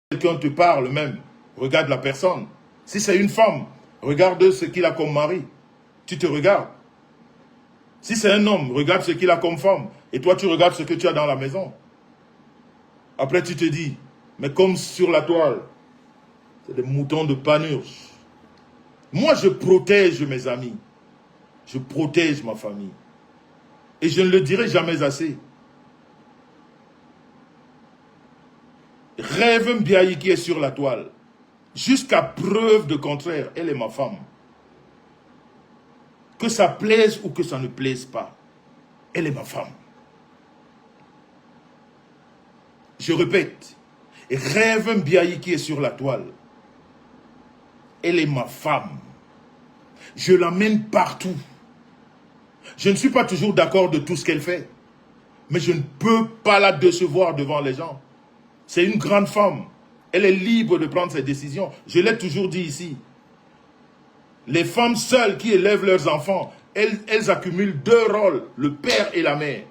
quelqu'un te parle même, regarde la personne. Si c'est une femme, regarde ce qu'il a comme mari. Tu te regardes. Si c'est un homme, regarde ce qu'il a comme femme. Et toi, tu regardes ce que tu as dans la maison. Après, tu te dis, mais comme sur la toile, c'est des moutons de Panurge. Moi, je protège mes amis. Je protège ma famille. Et je ne le dirai jamais assez. Rêve Mbiaye qui est sur la toile. Jusqu'à preuve de contraire, elle est ma femme. Que ça plaise ou que ça ne plaise pas, elle est ma femme. Je répète, Rêve Mbiaye qui est sur la toile, elle est ma femme. Je l'amène partout. Je ne suis pas toujours d'accord de tout ce qu'elle fait, mais je ne peux pas la décevoir devant les gens. C'est une grande femme. Elle est libre de prendre ses décisions. Je l'ai toujours dit ici. Les femmes seules qui élèvent leurs enfants, elles accumulent deux rôles, le père et la mère.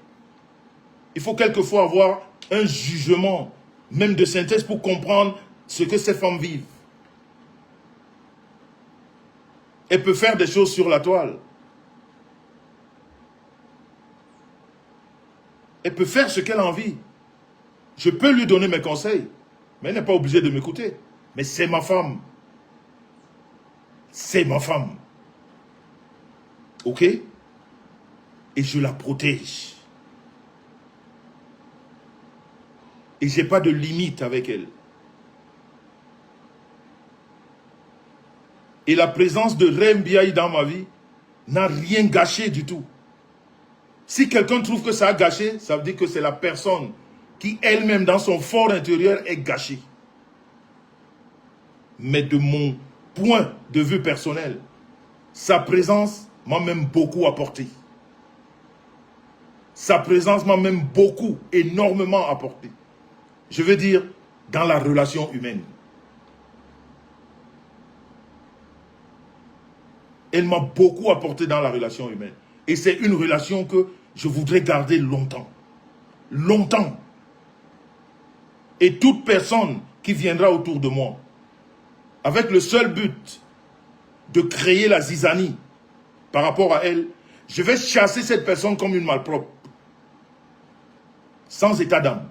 Il faut quelquefois avoir un jugement, même de synthèse, pour comprendre ce que ces femmes vivent. Elle peut faire des choses sur la toile. Elle peut faire ce qu'elle a envie. Je peux lui donner mes conseils, mais elle n'est pas obligée de m'écouter. Mais c'est ma femme. C'est ma femme. Ok? Et je la protège. Et je n'ai pas de limite avec elle. Et la présence de Rêve Mbiaye dans ma vie n'a rien gâché du tout. Si quelqu'un trouve que ça a gâché, ça veut dire que c'est la personne qui elle-même dans son fort intérieur est gâchée. Mais de mon point de vue personnel, sa présence m'a même beaucoup apporté. Sa présence m'a même beaucoup, énormément apporté. Je veux dire, dans la relation humaine. Elle m'a beaucoup apporté dans la relation humaine. Et c'est une relation que je voudrais garder longtemps. Longtemps. Et toute personne qui viendra autour de moi, avec le seul but de créer la zizanie par rapport à elle, je vais chasser cette personne comme une malpropre. Sans état d'âme.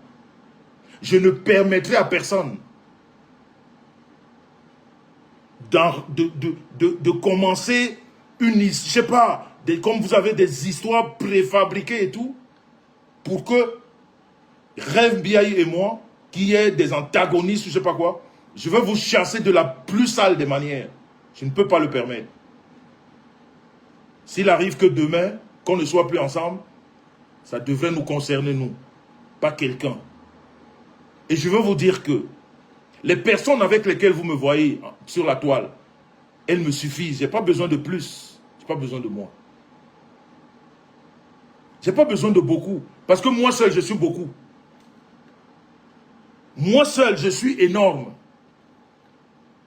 Je ne permettrai à personne de commencer une, je sais pas, comme vous avez des histoires préfabriquées et tout, pour que Rêve Mbiaye et moi, qui est des antagonistes, je sais pas quoi, je vais vous chasser de la plus sale des manières. Je ne peux pas le permettre. S'il arrive que demain, qu'on ne soit plus ensemble, ça devrait nous concerner nous, pas quelqu'un. Et je veux vous dire que les personnes avec lesquelles vous me voyez sur la toile, elles me suffisent. Je n'ai pas besoin de plus. Je n'ai pas besoin de moi. Je n'ai pas besoin de beaucoup. Parce que moi seul, je suis beaucoup. Moi seul, je suis énorme.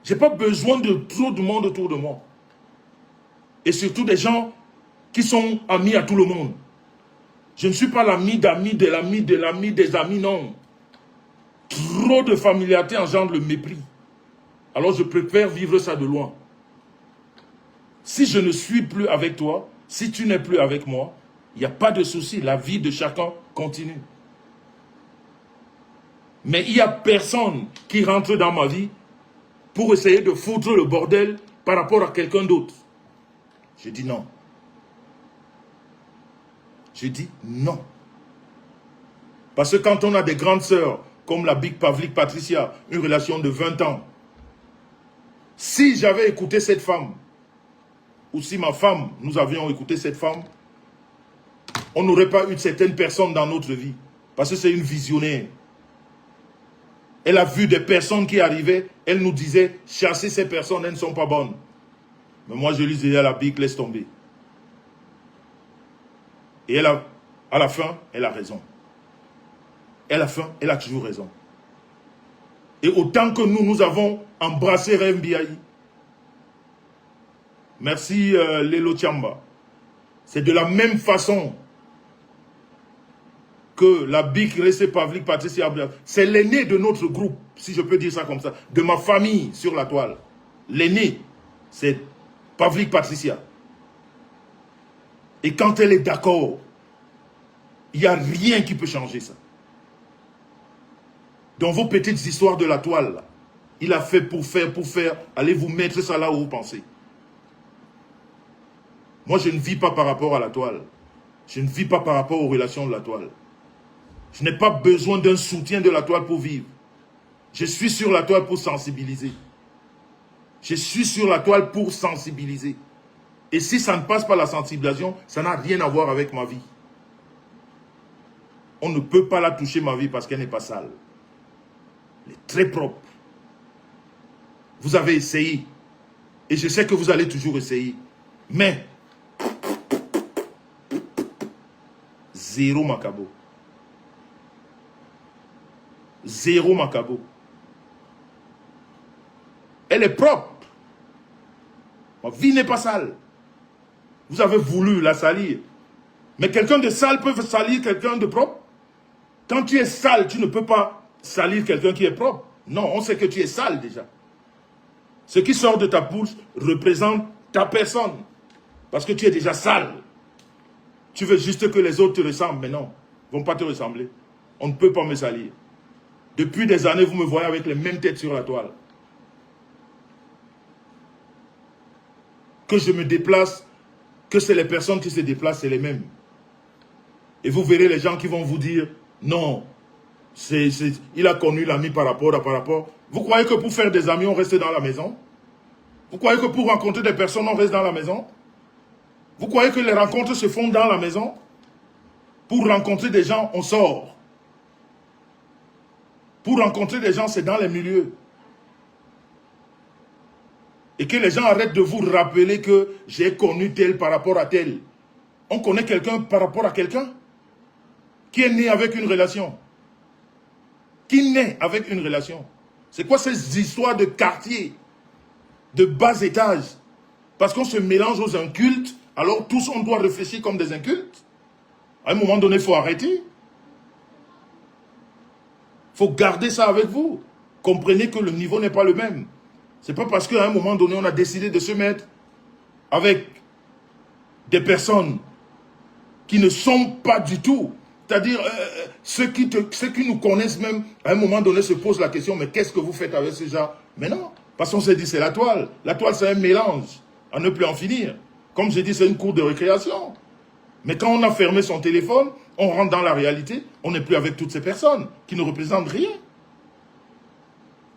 Je n'ai pas besoin de trop de monde autour de moi. Et surtout des gens qui sont amis à tout le monde. Je ne suis pas l'ami d'amis, de l'ami, de l'ami, des amis, non. Trop de familiarité engendre le mépris. Alors je préfère vivre ça de loin. Si je ne suis plus avec toi, si tu n'es plus avec moi, il n'y a pas de souci. La vie de chacun continue. Mais il n'y a personne qui rentre dans ma vie pour essayer de foutre le bordel par rapport à quelqu'un d'autre. Je dis non. Je dis non. Parce que quand on a des grandes sœurs, comme la Big Pavlik Patricia, une relation de 20 ans, si j'avais écouté cette femme, ou si ma femme, nous avions écouté cette femme, on n'aurait pas eu certaines personnes dans notre vie. Parce que c'est une visionnaire. Elle a vu des personnes qui arrivaient, elle nous disait, chassez ces personnes, elles ne sont pas bonnes. Mais moi je lui disais à la Big, laisse tomber. Et elle a, à la fin, elle a raison. Et à la fin, elle a toujours raison. Et autant que nous avons embrassé Rêve Mbiaye, merci Lelo Tchamba, c'est de la même façon que la BIC Ressé Pavlik Patricia, c'est l'aîné de notre groupe, si je peux dire ça comme ça, de ma famille sur la toile. L'aîné, c'est Pavlik Patricia. Et quand elle est d'accord, il n'y a rien qui peut changer ça. Dans vos petites histoires de la toile, là, il a fait pour faire, allez vous mettre ça là où vous pensez. Moi, je ne vis pas par rapport à la toile. Je ne vis pas par rapport aux relations de la toile. Je n'ai pas besoin d'un soutien de la toile pour vivre. Je suis sur la toile pour sensibiliser. Je suis sur la toile pour sensibiliser. Et si ça ne passe pas la sensibilisation, ça n'a rien à voir avec ma vie. On ne peut pas la toucher, ma vie, parce qu'elle n'est pas sale. Elle est très propre. Vous avez essayé. Et je sais que vous allez toujours essayer. Mais, zéro macabo. Zéro macabo. Elle est propre. Ma vie n'est pas sale. Vous avez voulu la salir. Mais quelqu'un de sale peut salir quelqu'un de propre. Quand tu es sale, tu ne peux pas salir quelqu'un qui est propre. Non, on sait que tu es sale déjà. Ce qui sort de ta bouche représente ta personne. Parce que tu es déjà sale. Tu veux juste que les autres te ressemblent, mais non. Ils ne vont pas te ressembler. On ne peut pas me salir. Depuis des années, vous me voyez avec les mêmes têtes sur la toile. Que je me déplace, que c'est les personnes qui se déplacent, c'est les mêmes. Et vous verrez les gens qui vont vous dire, non, il a connu l'ami par rapport à par rapport. Vous croyez que pour faire des amis, on reste dans la maison? Vous croyez que pour rencontrer des personnes, on reste dans la maison? Vous croyez que les rencontres se font dans la maison? Pour rencontrer des gens, on sort. Pour rencontrer des gens, c'est dans les milieux. Et que les gens arrêtent de vous rappeler que j'ai connu tel par rapport à tel. On connaît quelqu'un par rapport à quelqu'un qui est né avec une relation. Qui naît avec une relation. C'est quoi ces histoires de quartier, de bas étage? Parce qu'on se mélange aux incultes, alors tous on doit réfléchir comme des incultes. À un moment donné, il faut arrêter. Il faut garder ça avec vous. Comprenez que le niveau n'est pas le même. C'est pas parce qu'à un moment donné, on a décidé de se mettre avec des personnes qui ne sont pas du tout. C'est-à-dire, ceux qui nous connaissent même, à un moment donné, se posent la question, mais qu'est-ce que vous faites avec ces gens? Mais non, parce qu'on s'est dit, c'est la toile. La toile, c'est un mélange, à ne plus en finir. Comme j'ai dit, c'est une cour de récréation. Mais quand on a fermé son téléphone, on rentre dans la réalité, on n'est plus avec toutes ces personnes qui ne représentent rien.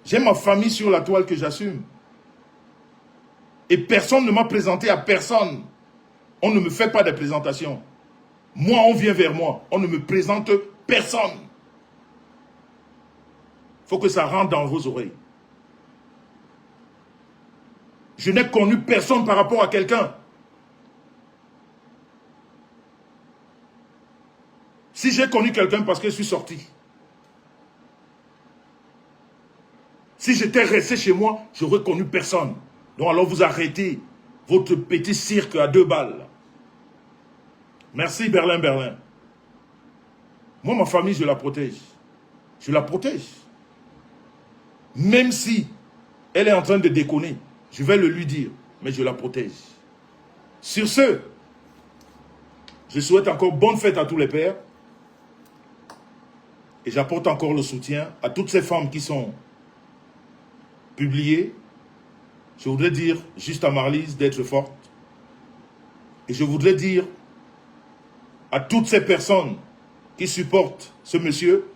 J'ai ma famille sur la toile que j'assume. Et personne ne m'a présenté à personne. On ne me fait pas de présentation. Moi, on vient vers moi. On ne me présente personne. Il faut que ça rentre dans vos oreilles. Je n'ai connu personne par rapport à quelqu'un. Si j'ai connu quelqu'un parce que je suis sorti. Si j'étais resté chez moi, je n'aurais connu personne. Donc alors vous arrêtez votre petit cirque à 2 balles. Merci Berlin, Berlin. Moi, ma famille, je la protège. Je la protège. Même si elle est en train de déconner, je vais le lui dire, mais je la protège. Sur ce, je souhaite encore bonne fête à tous les pères. Et j'apporte encore le soutien à toutes ces femmes qui sont publiées. Je voudrais dire juste à Marlise d'être forte. Et je voudrais dire à toutes ces personnes qui supportent ce monsieur